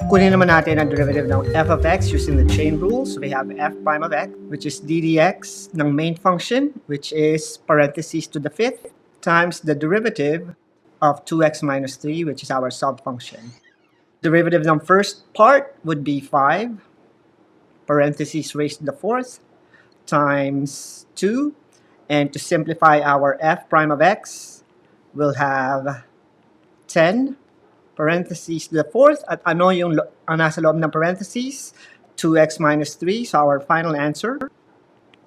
Kunin naman natin ang derivative ng f of x using the chain rule. So we have f prime of x, which is d dx ng main function, which is parentheses to the fifth, times the derivative of 2x minus 3, which is our subfunction. Derivative ng first part would be 5, parentheses raised to the fourth, times 2. And to simplify our f prime of x, we'll have 10, parentheses to the fourth, at ano yung nasa loob ng parentheses? 2x minus 3. So our final answer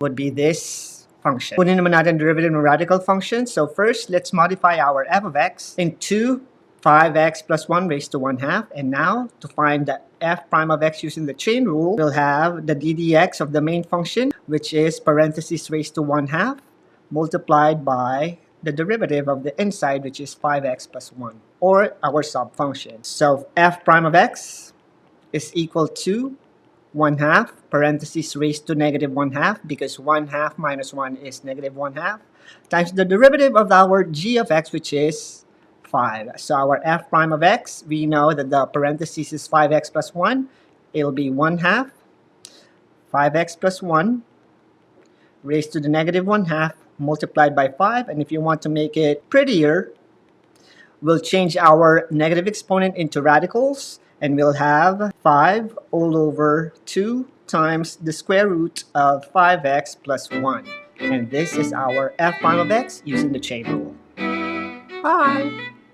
would be this function. Kunin naman natin derivative ng radical function. So first, let's modify our f of x into 5x plus 1 raised to 1 half. And now, to find the f prime of x using the chain rule, we'll have the d dx of the main function, which is parentheses raised to 1 half, multiplied by the derivative of the inside, which is 5x plus 1, or our subfunction. So f prime of x is equal to 1 half, parentheses raised to negative 1 half, because 1 half minus 1 is negative 1 half, times the derivative of our g of x, which is 5. So our f prime of x, we know that the parentheses is 5x plus 1. It'll be 1 half, 5x plus 1, raised to the negative 1 half, multiplied by 5. And if you want to make it prettier, we'll change our negative exponent into radicals, and we'll have 5 all over 2 times the square root of 5x plus 1. And this is our f prime of x using the chain rule. Bye!